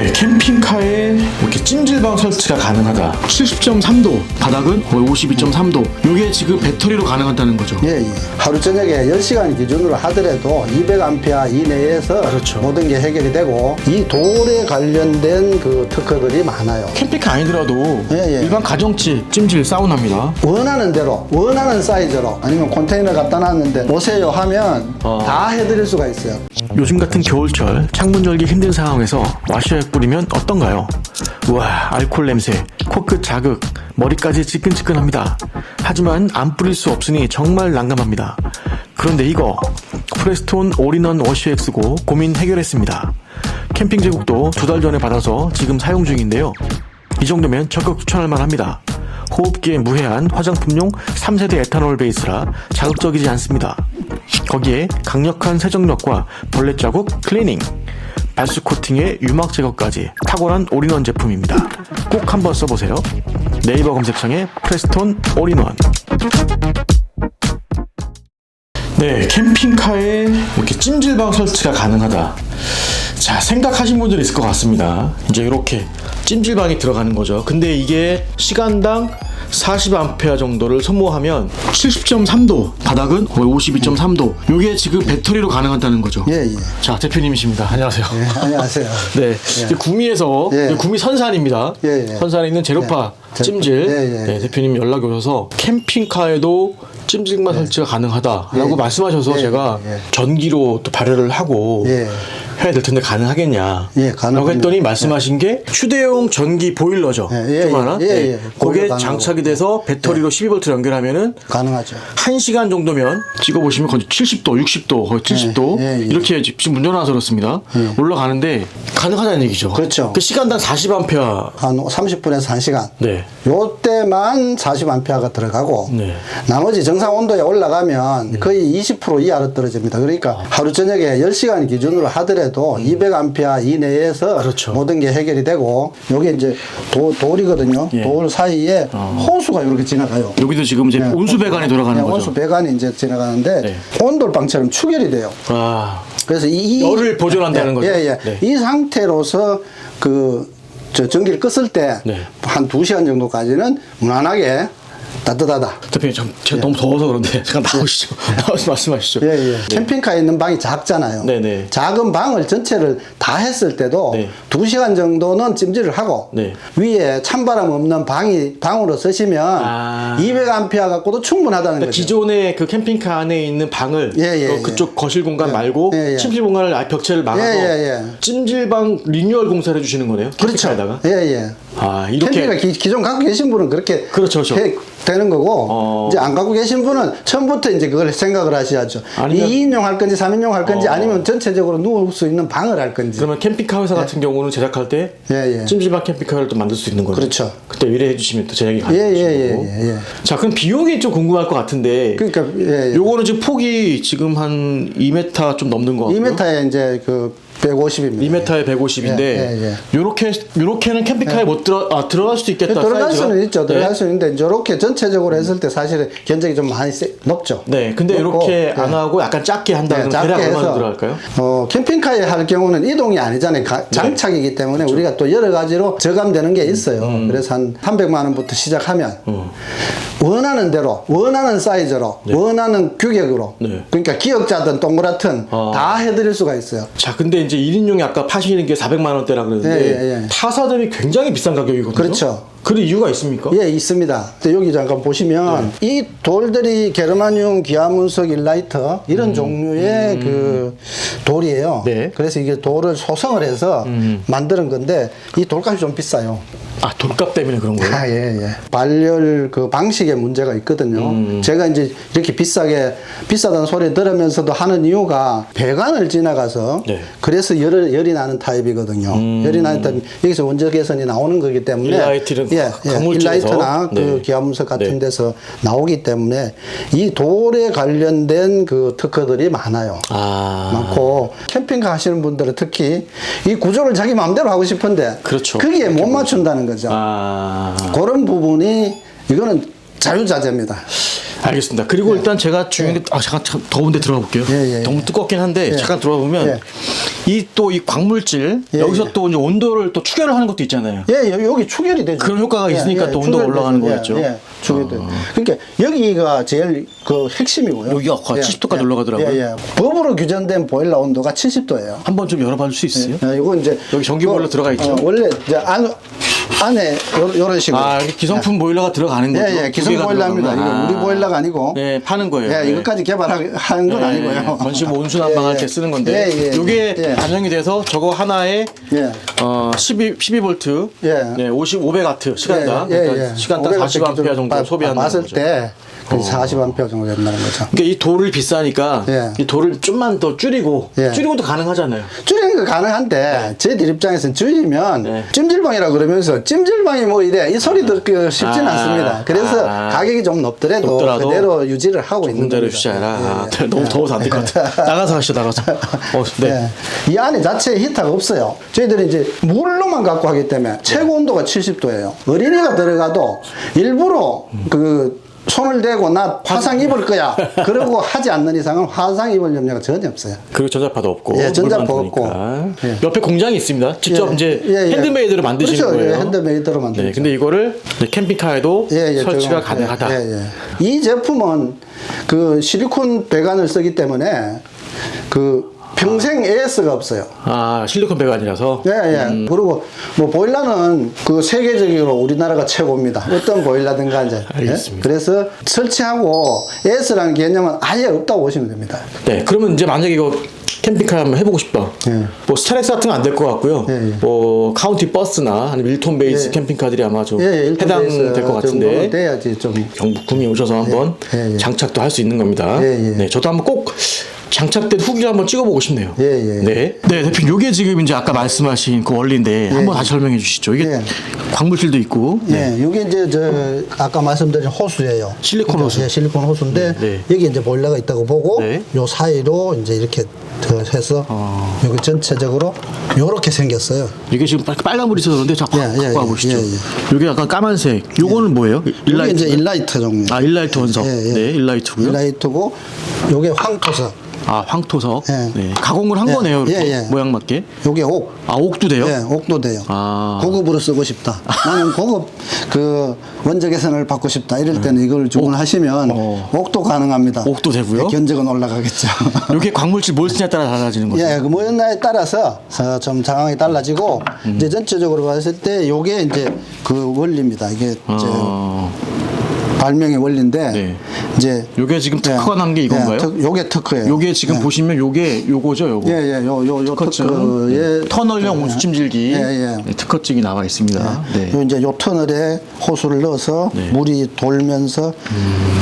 네, 캠핑카에 이렇게 찜질방 설치가 가능하다. 70.3도, 바닥은 거의 52.3도. 이게 지금 배터리로 가능하다는 거죠. 예, 예. 하루 저녁에 10시간 기준으로 하더라도 200A 이내에서 그렇죠. 모든 게 해결이 되고, 이 돌에 관련된 그 특허들이 많아요. 캠핑카 아니더라도 예, 예. 일반 가정집 찜질 사우나입니다. 원하는 대로, 원하는 사이즈로, 아니면 컨테이너 갖다 놨는데 오세요 하면 다 해드릴 수가 있어요. 요즘 같은 겨울철 창문 열기 힘든 상황에서 와셔액 뿌리면 어떤가요? 우와, 알코올 냄새, 코끝 자극, 머리까지 지끈지끈합니다. 하지만 안 뿌릴 수 없으니 정말 난감합니다. 그런데 이거 프레스톤 올인원 워셔액 쓰고 고민 해결했습니다. 캠핑 제국도 2달 전에 받아서 지금 사용 중인데요. 이 정도면 적극 추천할 만합니다. 호흡기에 무해한 화장품용 3세대 에탄올 베이스라 자극적이지 않습니다. 거기에 강력한 세정력과 벌레 자국 클리닝, 발수 코팅의 유막 제거까지 탁월한 올인원 제품입니다. 꼭 한번 써보세요. 네이버 검색창에 프레스톤 올인원. 네, 캠핑카에 이렇게 찜질방 설치가 가능하다. 자, 생각하신 분들이 있을 것 같습니다. 이제 이렇게 찜질방이 들어가는 거죠. 근데 이게 시간당 40A 정도를 소모하면 70.3도, 바닥은 거의 52.3도. 이게 지금 배터리로 가능하다는 거죠. 예, 예. 자, 대표님이십니다. 안녕하세요. 예, 안녕하세요. 네, 이제 구미에서 예. 구미 선산입니다. 예, 예. 선산에 있는 제로파 찜질. 예, 예. 네, 대표님이 연락이 오셔서 캠핑카에도 찜질방 설치가 가능하다라고 예. 말씀하셔서 예, 제가 예. 전기로 또 발열을 하고 예. 해야 될 텐데 가능하겠냐? 예, 가능합니다. 라고 했더니 말씀하신 게 휴대용 전기 보일러죠. 예, 예, 조그마한. 예, 예, 예. 그게 가능하고. 장착이 돼서 배터리로 12V 연결하면은 가능하죠. 1시간 정도면 찍어보시면 거의 70도, 60도, 거의 70도 예, 예. 이렇게 지금 운전하서 그렇습니다. 올라가는데 가능하다는 얘기죠. 그렇죠. 그 시간당 40A. 한 30분에서 1시간. 네. 요때만 40A가 들어가고, 네. 나머지 정상 온도에 올라가면 거의 20% 이하로 떨어집니다. 그러니까 하루 저녁에 10시간 기준으로 하더라도 200A 이내에서 그렇죠. 모든 게 해결이 되고, 요게 이제 돌이거든요. 예. 돌 사이에 호수가 이렇게 지나가요. 여기도 지금 이제 네. 온수 배관이 돌아가는 네, 거죠. 온수 배관이 이제 지나가는데 네. 온돌방처럼 추결이 돼요. 아, 그래서 이 열을 보존한다는 거죠. 예, 예. 네. 이 상태로서 전기를 껐을 때 네. 한 2시간 정도까지는 무난하게 따뜻하다. 대표님, 제가 너무 더워서 그런데 잠깐 나오시죠. 나와서 말씀하시죠. 예, 예. 캠핑카에 있는 방이 작잖아요. 네네. 작은 방을 전체를 다 했을 때도 네. 2시간 정도는 찜질을 하고 네. 위에 찬바람 없는 방으로 쓰시면 200A 갖고도 충분하다는 거죠. 기존의 그 캠핑카 안에 있는 방을 예, 예, 그쪽 거실 공간 예. 말고 예, 예. 침실 공간을 아예 벽체를 막아서 예, 예, 예. 찜질방 리뉴얼 공사를 해주시는 거네요. 그렇죠. 캠핑카에다가. 예, 예. 아, 이렇게. 캠핑카 기존 갖고 계신 분은 그렇게 그렇죠, 그렇죠. 되는 거고, 이제 안 갖고 계신 분은 처음부터 이제 그걸 생각을 하셔야죠. 아니면- 2인용 할 건지 3인용 할 건지 아니면 전체적으로 누울 수 있는 방을 할 건지. 그러면 캠핑카 회사 같은 경우는 제작할 때 예, 예. 찜질방 캠핑카를 또 만들 수 있는 거죠. 그렇죠. 그때 의뢰해 주시면 또 제작이 예, 가능하신 예, 예, 거고. 예, 예. 자, 그럼 비용이 좀 궁금할 것 같은데. 그러니까, 예, 예. 요거는 지금 폭이 지금 한 2m 좀 넘는 거 같고요. 2m에 이제 150입니다. 2m에 150인데 예, 예. 요렇게는 캠핑카에 못 들어갈 수도 있겠다. 들어갈 사이즈가. 수는 있죠. 들어갈 네. 수는 있는데, 저렇게 전체적으로 했을 때 사실은 견적이 좀 많이 높죠. 네, 근데 높고, 이렇게 예. 안 하고 약간 작게 한다 그러면 작게 대략 얼마나 해서 들어갈까요? 캠핑카에 할 경우는 이동이 아니잖아요. 장착이기 때문에 우리가 또 여러 가지로 저감되는 게 있어요. 그래서 한 300만 원부터 시작하면 원하는 대로, 원하는 사이즈로, 원하는 규격으로, 네. 그러니까 기역자든 동그랗든 다 해드릴 수가 있어요. 자, 근데 이제 1인용이 아까 파시는 게 400만 원대라 그러는데 예, 예, 예. 타사들이 굉장히 비싼 가격이거든요. 그렇죠. 그 이유가 있습니까? 예, 있습니다. 근데 여기 잠깐 보시면 이 돌들이 게르마늄 기화문석 일라이터 이런 종류의 그 돌이에요. 네. 그래서 이게 돌을 소성을 해서 만드는 건데 이 돌값이 좀 비싸요. 아, 돌값 때문에 그런 거예요? 예, 예. 발열 그 방식에 문제가 있거든요. 제가 이제 이렇게 비싸다는 소리 들으면서도 하는 이유가 배관을 지나가서 네. 그래서 열이 나는 타입이거든요. 열이 나는 타입, 여기서 원적 개선이 나오는 거기 때문에 일라이트는 가물질에서. 일라이트나 그 네. 기화문석 같은 네. 데서 나오기 때문에 이 돌에 관련된 그 특허들이 많아요. 아. 많고 캠핑카 하시는 분들은 특히 이 구조를 자기 마음대로 하고 싶은데 그렇죠. 거기에 못 맞춘다는 거죠. 아. 그런 부분이 이거는 자유자재입니다. 알겠습니다. 그리고 일단 제가 중요한 게 잠깐 더운데 들어가 볼게요. 예, 예, 너무 예. 두껍긴 한데 예. 잠깐 들어가 보면 예. 이 또 이 광물질 예, 여기서 예. 또 이제 온도를 또 추결을 하는 것도 있잖아요. 예, 여기 추결이 되죠. 그런 효과가 있으니까 또 온도가 추결되죠. 올라가는 거겠죠. 예, 추결돼요. 그러니까 여기가 제일 그 핵심이고요. 여기가 거의 70도까지 올라가더라고요. 예, 예. 법으로 규정된 보일러 온도가 70도예요. 한번 좀 열어봐 줄 수 있어요? 이거 이제 여기 전기 보일러 들어가 있죠? 원래 이제 안에 요런 식으로. 아, 이렇게 기성품 보일러가 들어가는 거죠? 예, 예, 기성 두 개가 보일러입니다. 들어가는 이게 거구나. 우리 보일러가 아니고. 네, 파는 거예요. 예, 네. 이것까지 개발하는 건 아니고요. 건식 온수난방할 때 쓰는 건데 예, 예, 이게 예. 반영이 돼서 저거 하나에 예. 12V 예. 네, 500W 시간당 그러니까 시간당 40A 정도 소비한다는 봤을 거죠. 때 40A 정도 된다는 거죠. 그러니까 이 돌을 비싸니까 예. 이 돌을 좀만 더 줄이고 예. 줄이고도 가능하잖아요. 줄이는 거 가능한데 저희들 입장에서는 줄이면 네. 찜질방이라 그러면서 찜질방이 뭐 이래 이 소리 듣기 쉽진 아. 않습니다. 그래서 아. 가격이 좀 높더라도 높더라도 그대로 유지를 하고 있는 문제를 겁니다. 주시라. 예, 예. 너무 더워서 안 될 것 같아. 나가서 하시죠, 나가서. 네. 예. 이 안에 자체에 히터가 없어요. 저희들이 이제 물로만 갖고 하기 때문에 최고 온도가 70도예요. 어린이가 들어가도 일부러 그 손을 대고 나 화상 입을 거야. 그러고 하지 않는 이상은 화상 입을 염려가 전혀 없어요. 그리고 전자파도 없고. 예, 전자파 물만 없고. 들어오니까. 예. 옆에 공장이 있습니다. 직접 예, 이제 예, 예. 핸드메이드로 만드시는 그렇죠. 거예요. 예, 핸드메이드로 만들죠. 네, 근데 이거를 이제 캠핑카에도 설치가 가능하다. 예, 예. 이 제품은 그 실리콘 배관을 쓰기 때문에 그 평생 AS가 없어요. 아, 실리콘 배관이라서. 예, 예. 그리고 뭐 보일러는 그 세계적으로 우리나라가 최고입니다. 어떤 보일러든가 이제. 알겠습니다. 예? 그래서 설치하고 AS라는 개념은 아예 없다고 보시면 됩니다. 네, 그러면 이제 만약에 이거 캠핑카 한번 해보고 싶다. 예. 뭐 스타렉스 같은 건 안 될 것 같고요. 예, 예. 뭐 카운티 버스나 아니면 1톤 베이스 예. 캠핑카들이 아마 좀 예, 예. 해당될 것 같은데 돼야지 좀. 경북 구미 오셔서 한번 예, 예. 장착도 할 수 있는 겁니다. 예, 예. 네, 저도 한번 꼭 장착된 후기를 한번 찍어보고 싶네요. 예, 예. 네, 네, 대표님, 이게 지금 이제 아까 말씀하신 그 원리인데 한번 다시 설명해 주시죠. 이게 예. 광물질도 있고, 네. 예, 이게 이제 저 아까 말씀드린 호수예요. 실리콘 호수. 예, 실리콘 호수인데 네. 여기 이제 보일러가 있다고 보고 네. 요 사이로 이제 이렇게 해서 여기 전체적으로 요렇게 생겼어요. 이게 지금 빨간불이 있어서 그런데 자꾸 예, 예, 갖고 와보시죠. 예, 예. 이게 약간 까만색. 요거는 뭐예요? 이게 이제 일라이트 종류. 아, 일라이트 원석. 예, 예. 네, 일라이트고요. 일라이트고 요게 황토석. 아, 황토석. 예. 네. 가공을 한 예, 거네요. 이렇게 예, 예. 모양 맞게. 요게 옥. 아, 옥도 돼요? 예, 옥도 돼요. 아. 고급으로 쓰고 싶다. 나는 고급 그 원적 개선을 받고 싶다. 이럴 때는 이걸 주문하시면 옥도 가능합니다. 옥도 되고요? 예, 견적은 올라가겠죠. 이게 광물질 뭘 쓰냐에 따라 달라지는 거죠. 예, 그 모양에 따라서 좀 상황이 달라지고 이제 전체적으로 봤을 때 요게 이제 그 원리입니다. 이게 이제 아, 발명의 원리인데 네. 이제 요게 지금 특허가 난 게 이건가요? 요게 특허예요. 요게 지금 보시면 요거죠, 요거. 예, 예, 요 특허증. 특허에 터널형 온수찜질기. 예, 예. 네, 특허증이 나와 있습니다. 네. 요 이제 요 터널에 호수를 넣어서 네. 물이 돌면서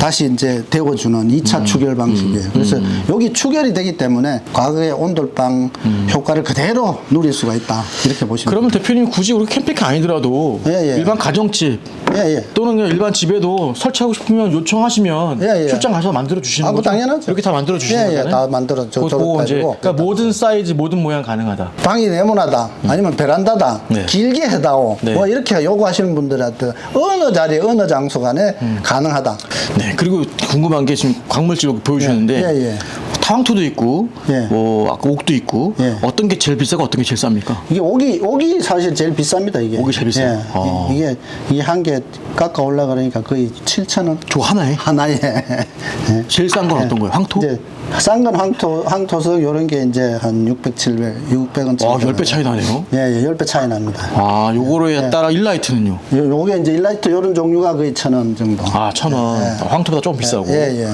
다시 이제 데워주는 2차 추결 방식이에요. 그래서 여기 추결이 되기 때문에 과거의 온돌방 효과를 그대로 누릴 수가 있다. 이렇게 보시면 그러면 대표님 굳이 우리 캠핑카 아니더라도 예, 예. 일반 가정집 예, 예. 또는 그냥 일반 집에도 설치하고 싶으면 요청하시면 예, 예. 출장 가서 만들어 주시는 아, 그 거죠? 당연하죠. 이렇게 다 만들어 주시는 예, 예, 거잖아요. 다 만들어 줘. 그거 이제 그러니까 모든 사이즈, 모든 모양 가능하다. 방이 네모나다 아니면 베란다다 네. 길게 해다오 네. 뭐 이렇게 요구하시는 분들한테 어느 자리 어느 장소 간에 가능하다. 네. 그리고 궁금한 게 지금 광물질 보여주셨는데 예, 예. 타왕토도 있고, 예. 뭐 아까 옥도 있고, 예. 어떤 게 제일 비싸고 어떤 게 제일 쌉니까? 이게 옥이 사실 제일 비쌉니다. 이게 옥이 제일 비싸요? 예. 아. 이게 한 개 깎아 올라가니까 거의 7,000원 저 하나에? 하나에. 예. 제일 싼 건 어떤 거예요? 황토? 이제 싼 건 황토석 요런 게 이제 한 600, 700원. 와, 10배 차이 나네요. 예, 예, 10배 차이 납니다. 아, 요거에 따라 일라이트는요? 요게 이제 일라이트 요런 종류가 거의 1,000원 정도. 아, 1,000원. 황토보다 조금 비싸고. 예, 예.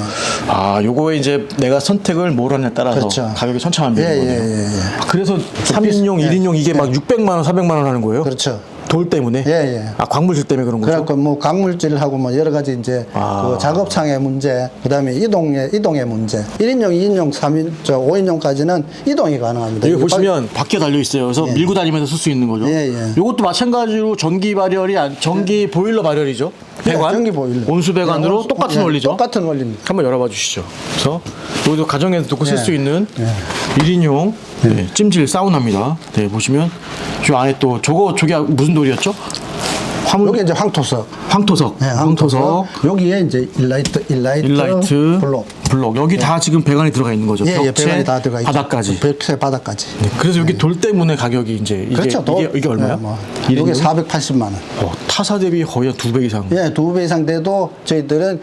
아, 요거에 이제 내가 선택을 뭘 하냐에 따라서 그렇죠. 가격이 천차만별인 예, 거네요. 예, 예, 예. 아, 그래서 3인용, 예. 1인용 이게 막 600만 원, 400만 원 하는 거예요? 그렇죠. 돌 때문에? 예, 예. 아, 광물질 때문에 그런 거죠? 그래갖고 뭐 광물질하고 뭐 여러 가지 이제 아. 그 작업창의 문제, 그다음에 이동의 문제. 1인용, 2인용, 5인용까지는 이동이 가능합니다. 여기 이게 보시면 밖에 달려 있어요. 그래서 밀고 다니면서 쓸 수 있는 거죠. 예, 예. 요것도 마찬가지로 전기 발열이 전기 보일러 발열이죠. 배관, 전기 보일러. 온수 배관으로 예, 똑같은 예, 원리죠. 똑같은 원리입니다. 한번 열어봐 주시죠. 그래서 여기도 가정에서 놓고 쓸 예. 수 있는 예. 1인용 네, 찜질 사우나입니다. 네, 보시면 저 안에 또 저게 무슨 돌이었죠? 여기 이제 황토석. 황토석. 네, 황토석. 여기에 이제 일라이트 블록. 여기 다 지금 배관이 들어가 있는 거죠. 예, 벽체, 배관이 다 들어가 있죠. 바닥까지. 벽체 바닥까지. 네, 그래서 여기 돌 때문에 가격이 이제 그렇죠. 이게 얼마야? 이게 480만 원. 타사 대비 거의 한 2배 이상. 예, 2배 이상 돼도 저희들은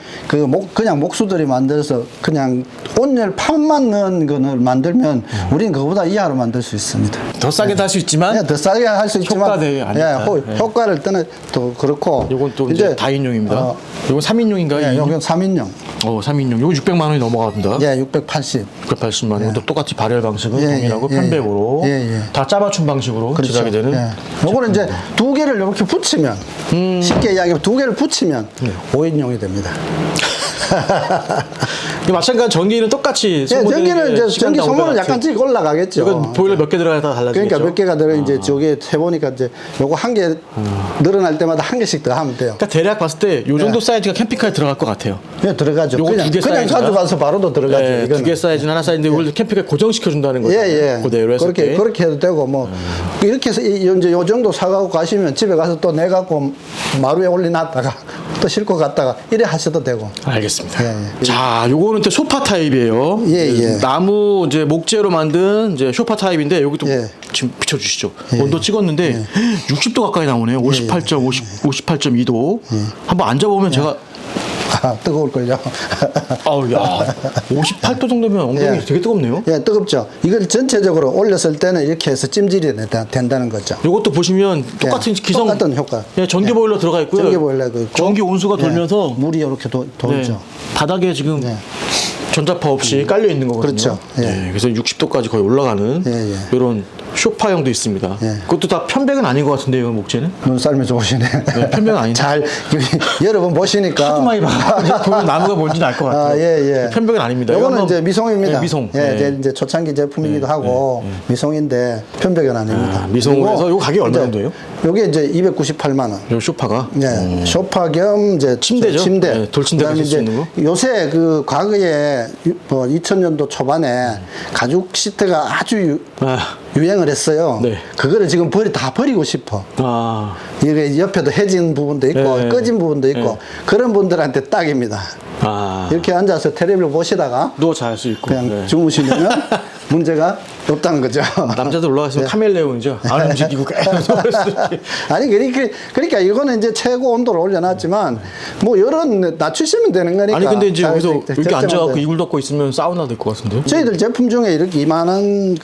그냥 목수들이 만들어서 그냥 온열 판만 넣은 거를 만들면 우리는 그거보다 이하로 만들 수 있습니다. 더 싸게 할 수 있지만 더 싸게 할 수 있지만 효과 대비 아니다. 효과를 떠나 또 그렇고. 요건 또 이제 다인용입니다. 요건 3인용인가요? 예, 요건 3인용. 3인용. 요거 600만 원이 넘어갑니다. 예, 680. 680만 원. 또 똑같이 발열 방식은 예, 동일하고 예, 편백으로 예. 다 짜맞춤 방식으로 그렇죠. 제작이 되는. 예. 요거는 이제 두 개를 이렇게 붙이면 쉽게 이야기하면 두 개를 붙이면 5인용이 됩니다. 마찬가지 전기는 똑같이 전기는 이제 전기 소모는 약간씩 올라가겠죠. 이건 보일러 몇 개 들어가야 다 달라지겠죠. 그러니까 몇 개가 들어 이제 저게 해보니까 이제 요거 한 개 늘어날 때마다 한 개씩 더 하면 돼요. 그러니까 대략 봤을 때 요 정도 사이즈가 캠핑카에 들어갈 것 같아요. 네, 들어가죠. 요거 그냥, 두개 그냥 사이즈가? 가져가서 바로도 들어가죠. 네, 이거는. 2개 사이즈는 하나 사이즈인데 원래 캠핑카에 고정시켜 준다는 거죠. 예. 그대로 해서 그렇게 해도 되고 뭐 이렇게 해서 이제 요 정도 사가고 가시면 집에 가서 또 내 갖고 마루에 올려놨다가 또 싣고 갔다가 이래 하셔도 되고. 알겠습니다. 예. 자, 요거는 또 소파 타입이에요. 예. 나무 이제 목재로 만든 이제 소파 타입인데 여기도 예. 지금 비춰주시죠. 온도 찍었는데 60도 가까이 나오네요. 58.2도. 한번 앉아보면 제가 뜨거울걸요. 아우, 야, 58도 정도면 엉덩이 예. 되게 뜨겁네요. 예, 뜨겁죠. 이걸 전체적으로 올렸을 때는 이렇게 해서 찜질이 된다는 거죠. 요것도 보시면 똑같은 기성 똑같은 효과. 예, 전기 보일러 들어가 있고요. 전기 보일러가 있고. 전기 온수가 예, 돌면서 물이 이렇게 돌죠. 네, 바닥에 지금 네. 전자파 없이 깔려 있는 거거든요. 그렇죠. 예. 네, 그래서 60도까지 거의 올라가는 예. 이런 쇼파형도 있습니다. 예. 그것도 다 편백은 아닌 것 같은데요, 목재는? 눈썰미 좋으시네. 네, 편백은 아닌데. 잘 여러 번 보시니까. 하도 많이 보면 나무가 뭔지는 알 것 같아요. 예. 편백은 아닙니다. 이거는 이거 이제 미송입니다. 네, 미송. 예, 이제 초창기 제품이기도 하고 미송인데 편백은 아닙니다. 미송으로 해서 이거 가격이 얼마 이제 정도예요? 요게 이제 298만 원. 요 쇼파가? 네, 소파 겸 이제 침대죠? 침대. 네, 돌침대 그다음에 가실 수 이제 있는 거? 요새 그 과거에 뭐 2000년도 초반에 가죽 시트가 아주 유행을 했어요. 네. 그거를 지금 다 버리고 싶어. 이게 옆에도 해진 부분도 있고 네. 꺼진 부분도 있고 네. 그런 분들한테 딱입니다. 이렇게 앉아서 텔레비를 보시다가 누워 잘 수 있고. 그냥 주무시면 문제가 없다는 거죠. 남자들 올라가시면 카멜레온이죠. 안 움직이고 계속. 아니 그러니까 이거는 이제 최고 온도를 올려놨지만 뭐 열은 낮추시면 되는 거니까. 아니 근데 이제 여기서 이렇게 결정은 앉아갖고 돼. 이불 덮고 있으면 사우나 될 것 같은데요? 저희들 제품 중에 이렇게 이만한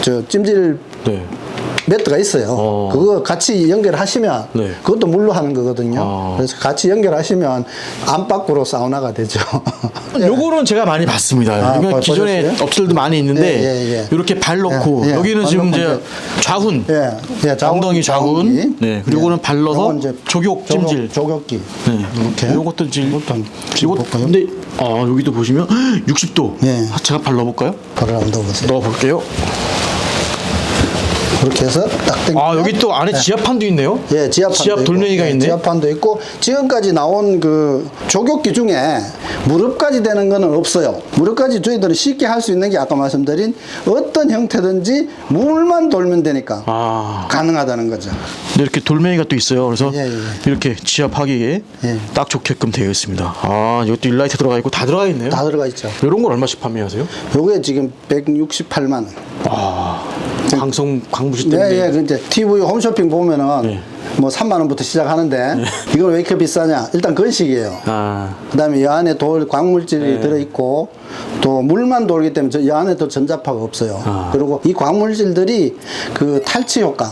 저 찜질 네. 매트가 있어요. 그거 같이 연결하시면 네. 그것도 물로 하는 거거든요. 그래서 같이 연결하시면 안팎으로 사우나가 되죠. 요거는 제가 많이 봤습니다. 그러니까 기존에 보셨어요? 업체들도 많이 있는데 예. 이렇게 발 넣고 예. 여기는 발 지금 넣고 이제 좌훈, 엉덩이 좌훈, 네 그리고 요거는 발 넣어서 요건 이제 조격 찜질, 조격기. 네 이렇게. 요것도 지금 이것도 볼까요? 근데 여기도 보시면 60도. 예. 제가 발 넣어볼까요? 발을 한번 넣어보세요. 넣어볼게요. 그렇게 해서 딱 당기면 여기 또 안에 지압판도 있네요. 예, 지압판도 지압 있고, 돌멩이가 있네. 지압판도 있고 지금까지 나온 그 조격기 중에 무릎까지 되는 거는 없어요. 무릎까지 저희들은 쉽게 할 수 있는 게 아까 말씀드린 어떤 형태든지 물만 돌면 되니까 가능하다는 거죠. 근데 이렇게 돌멩이가 또 있어요. 그래서 예. 이렇게 지압하기에 딱 좋게끔 되어 있습니다. 이것도 일라이트 들어가 있고 다 들어가 있네요. 다 들어가 있죠. 이런 걸 얼마씩 판매하세요? 요게 지금 168만 원. 방송 광부시 때문에. 예. 근데 TV 홈쇼핑 보면은 뭐 3만 원부터 시작하는데 이걸 왜 이렇게 비싸냐? 일단 건식이에요. 그다음에 이 안에 돌 광물질이 들어 있고 또 물만 돌기 때문에 이 안에 또 전자파가 없어요. 그리고 이 광물질들이 그 탈취 효과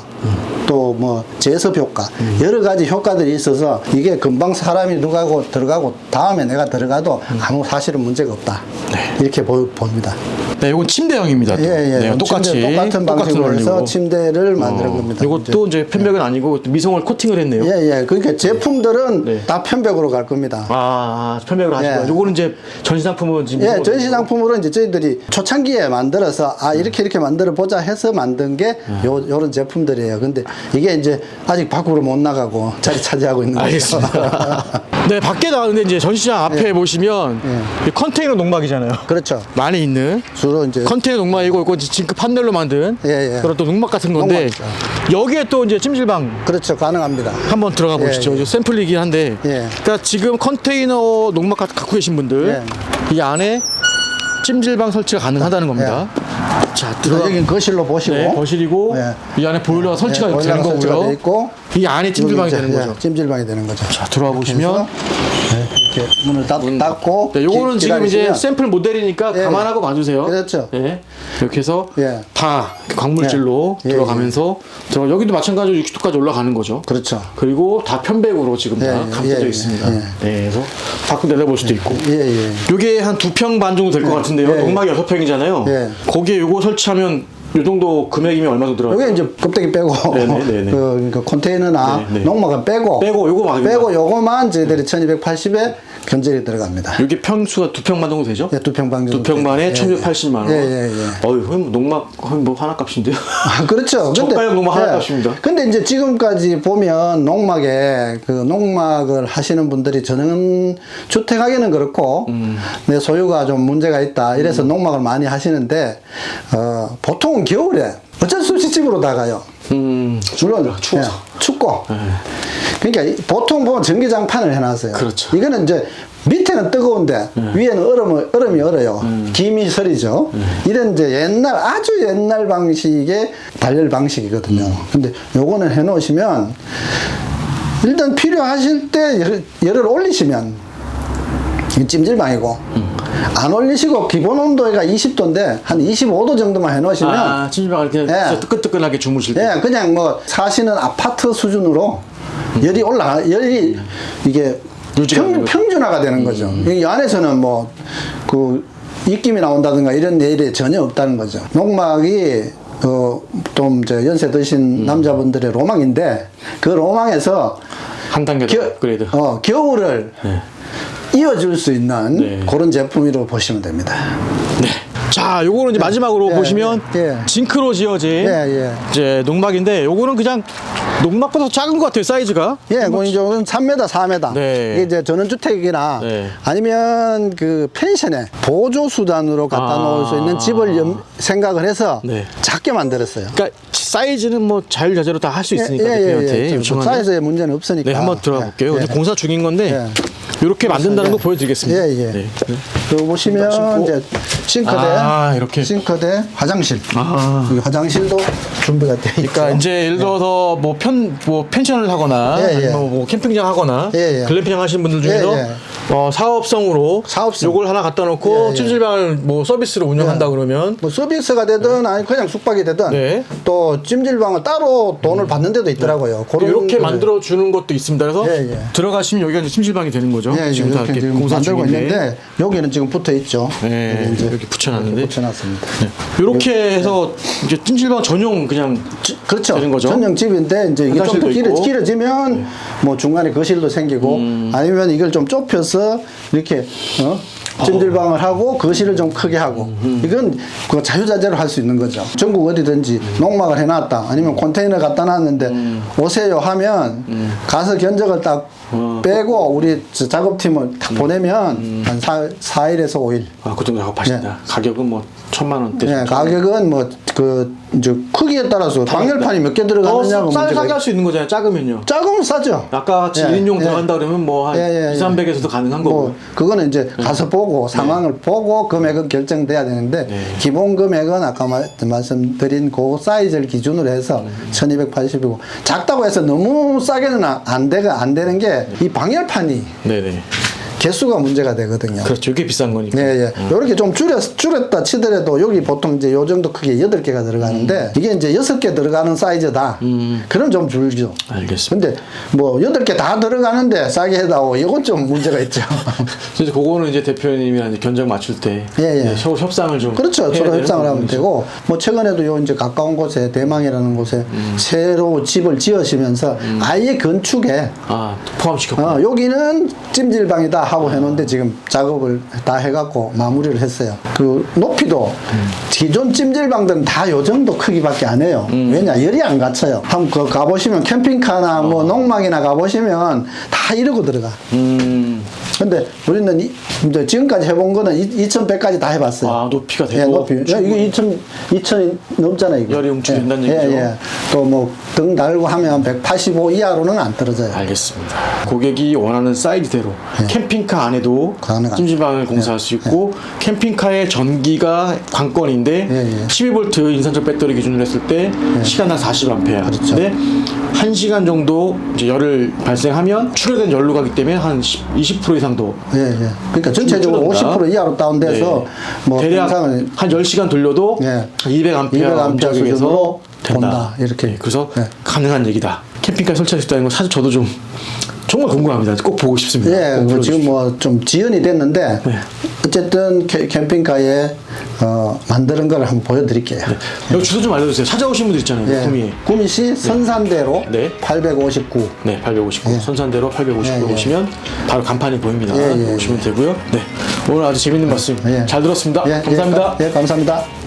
또 뭐 제습 효과 여러 가지 효과들이 있어서 이게 금방 사람이 들어가고 다음에 내가 들어가도 아무 사실은 문제가 없다. 이렇게 봅니다. 네, 이건 침대형입니다. 또. 네, 똑같이 똑같은 방식으로 해서 원리로. 침대를 만드는 겁니다. 이것도 이제 편백은 아니고 미송을 코팅을 했네요. 그러니까 제품들은 다 편백으로 갈 겁니다. 편백으로 하시고 요거는 이제 전시상품은 지금 전시상품으로 이제 저희들이 초창기에 만들어서 이렇게 만들어 보자 해서 만든 게 요런 제품들이에요. 근데 이게 이제 아직 밖으로 못 나가고 자리 차지하고 있는 거죠. 알겠습니다. 네, 밖에 나왔는데 이제 전시장 앞에 보시면 이 컨테이너 농막이잖아요. 그렇죠. 많이 있는. 쭉 주로 이제 컨테이너 농막이고 이거 징크 판넬로 만든 예, 예. 그런 또 농막 같은 건데 농막이죠. 여기에 또 이제 찜질방 그렇죠. 가능합니다. 한번 들어가 예, 보시죠. 예. 이거 샘플이긴 한데 예. 그러니까 지금 컨테이너 농막 갖고 계신 분들 이 안에 찜질방 설치가 가능하다는 겁니다. 자, 들어가. 여기는 거실로 보시고 네, 거실이고 예. 이 안에 보일러가 설치가 예, 되는 보일러가 설치가 거고요. 돼 있고 이 안에 찜질방이 여기 이제, 되는 거죠. 찜질방이 되는 거죠. 자, 들어와 보시면 네, 이렇게 문을 닫고 네, 요거는 지금 이제 기다리시면 샘플 모델이니까 예. 감안하고 봐주세요. 그렇죠. 네. 이렇게 해서 예. 다 광물질로 예. 예, 들어가면서 여기도 마찬가지로 60도까지 올라가는 거죠. 그렇죠. 그리고 다 편백으로 지금 다 예, 감싸져 예, 있습니다. 예. 네, 그래서 밖으로 내다볼 수도 있고. 예, 예. 요게 한 2평 반 정도 될 것 같은데요. 예. 농막이 6평이잖아요. 예. 거기에 요거 설치하면 요 정도 금액이면 얼마 정도 들어가요? 여기 이제 껍데기 빼고 네네. 그 컨테이너나 네, 네. 농막은 빼고 요거 막 빼고 요거만 저희들이 1280에 견적이 들어갑니다. 여기 평수가 2평 반 정도 되죠? 예, 2평 방 정도. 2평 반에 예, 1,180만 원. 예, 예, 예. 어휴, 그럼 농막 거의 뭐 하나 값인데요. 아, 그렇죠. 저가형 농막 하나 값입니다. 근데 이제 지금까지 보면 농막에 그 농막을 하시는 분들이 저는 주택하기는 그렇고 내 소유가 좀 문제가 있다. 이래서 농막을 많이 하시는데 보통은 겨울에 어쩔 수 없이 집으로 나가요. 물론 추워서. 예, 춥고. 그러니까 보통 보면 전기장판을 해놨어요. 그렇죠. 이거는 이제 밑에는 뜨거운데 위에는 얼음이 얼어요. 김이 서리죠. 이런 이제 아주 옛날 방식의 발열 방식이거든요. 근데 요거는 해놓으시면 일단 필요하실 때 열을 올리시면 이 찜질방이고 안 올리시고 기본 온도가 20도인데 한 25도 정도만 해놓으시면 찜질방을 그냥 예. 진짜 뜨끈뜨끈하게 주무실 때. 예, 그냥 뭐 사시는 아파트 수준으로 열이 이게 유지가 되는 거죠. 평준화가 되는 거죠. 이 안에서는 뭐 그 입김이 나온다든가 이런 일이 전혀 없다는 거죠. 농막이 좀 이제 연세 드신 남자분들의 로망인데 그 로망에서 한 단계 더 업그레이드. 겨울을 이어줄 수 있는 네. 그런 제품이라고 보시면 됩니다. 네. 자, 요거는 이제 마지막으로 예, 보시면 예. 징크로 지어진 예. 이제 농막인데 요거는 그냥 농막보다 작은 것 같아요, 사이즈가. 예, 이쪽은 3m, 4m. 네. 이게 이제 전원주택이나 네. 아니면 그 펜션에 보조 수단으로 갖다 놓을 수 있는 집을 생각을 해서 네. 작게 만들었어요. 그러니까 사이즈는 뭐 자유자재로 다 할 수 있으니까 예, 대표님한테 요청하면. 사이즈에 문제는 없으니까. 네, 한번 들어가 볼게요. 예. 이제 공사 중인 건데 예. 이렇게 만든다는 예. 거 보여드리겠습니다. 예, 예. 네. 여기 보시면 이제 싱크대, 이렇게. 싱크대, 화장실. 아. 여기 화장실도 준비가 돼 있고. 그러니까 이제 예를 들어서 뭐 펜션을 하거나 예, 예. 아니면 뭐 캠핑장 하거나 예, 예. 글램핑 하시는 분들 중에서 예, 예. 사업성으로 사업성. 요걸 하나 갖다 놓고 예, 예. 찜질방을 뭐 서비스로 운영한다 그러면 뭐 서비스가 되든 아니 그냥 숙박이 되든 네. 또 찜질방을 따로 돈을 받는 데도 있더라고요. 그런 이렇게 거를. 만들어 주는 것도 있습니다. 그래서 예, 예. 들어가시면 여기가 이제 찜질방이 되는 거죠. 예, 지금 다 이렇게 이렇게 지금 공사 만들고 중인데 있는데 여기는 지금 붙어 있죠. 네, 여기 이제 이렇게 붙여놨는데 붙여놨습니다. 이렇게 해서 이제 찜질방 전용 그냥 그렇죠. 되는 거죠. 전용 집인데 이제 이게 좀 더 화장실도 있고. 길어지면 뭐 중간에 거실도 생기고 아니면 이걸 좀 좁혀서 이렇게 찜질방을 하고 거실을 좀 크게 하고 이건 그 자유자재로 할 수 있는 거죠. 전국 어디든지 농막을 해놨다 아니면 컨테이너 갖다 놨는데 오세요 하면 가서 견적을 딱 빼고 우리 작업팀을 딱 보내면 한 4일에서 5일. 그 정도 작업하신다. 가격은 뭐 1,000만 원대. 네, 가격은 뭐 그 이제 크기에 따라서 방열판이 몇 개 들어가느냐가 싸게 문제가 할 수 있는 거잖아요. 작으면요. 작으면 싸죠. 아까 같이 예, 1인용 예. 들어간다 그러면 뭐 한 2,300에서도 가능한 거고. 뭐 그거는 이제 가서 보고 상황을 보고 금액은 결정돼야 되는데 기본 금액은 아까 말씀드린 그 사이즈를 기준으로 해서 1,280이고 작다고 해서 너무 싸게는 안 되는 게 이 방열판이 네네. 개수가 문제가 되거든요. 그렇죠. 이게 비싼 거니까. 네, 예. 요렇게 좀 줄였다 치더라도 여기 보통 이제 요 정도 크기에 8개가 들어가는데 이게 이제 6개 들어가는 사이즈다. 그럼 좀 줄죠. 알겠습니다. 근데 뭐 8개 다 들어가는데 싸게 해다오. 이건 좀 문제가 있죠. 그래서 그거는 이제 대표님이랑 이제 견적 맞출 때 예, 예. 네, 협상을 좀 그렇죠. 해야 서로 되는 협상을 하면 부분이죠. 되고 뭐 최근에도 요 이제 가까운 곳에 대망이라는 곳에 새로 집을 지으시면서 아예 건축에 포함시켰고. 여기는 찜질방이다 하고 해놓은데 지금 작업을 다 해갖고 마무리를 했어요. 그 높이도 기존 찜질방들은 다 요 정도 크기밖에 안 해요. 왜냐 열이 안 갇혀요. 한번 그 가보시면 캠핑카나 뭐 농막이나 가보시면 다 이러고 들어가. 근데 우리는 이제 지금까지 해본 거는 2100까지 다 해봤어요. 아, 높이가 되고. 예, 높이. 이게 2000이 넘잖아요. 이거. 열이 움츠린다는 얘기죠. 또 뭐 등 달고 하면 185 이하로는 안 떨어져요. 알겠습니다. 고객이 원하는 사이즈대로 캠핑카 안에도 가능합니다. 찜질방을 공사할 수 있고 캠핑카의 전기가 관건인데 12V 인산철 배터리 기준으로 했을 때 시간당 40A. 그렇죠. 근데 1시간 정도 이제 열을 발생하면 출혈된 열로 가기 때문에 한 20% 이상도 그러니까 전체적으로 줄어든다. 50% 이하로 다운돼서 뭐 대략 영상을 한 10시간 돌려도 예. 200A 200A 운작에서 수준으로 된다. 본다. 이렇게. 네, 그래서 예. 가능한 얘기다. 캠핑카에 설치할 수 있다는 건 사실 저도 좀 정말 궁금합니다. 꼭 보고 싶습니다. 예, 꼭 뭐 보여주십시오. 지금 뭐 좀 지연이 됐는데 어쨌든 캠핑카에 만드는 걸 한번 보여드릴게요. 여기 주소 좀 알려주세요. 찾아오신 분들 있잖아요. 예. 구미. 구미시 선산대로 네. 859. 네, 859. 예. 선산대로 859 예, 예. 오시면 바로 간판이 보입니다. 예, 예, 오시면 되고요. 네. 오늘 아주 재밌는 말씀 예. 잘 들었습니다. 예, 감사합니다. 예, 감사합니다.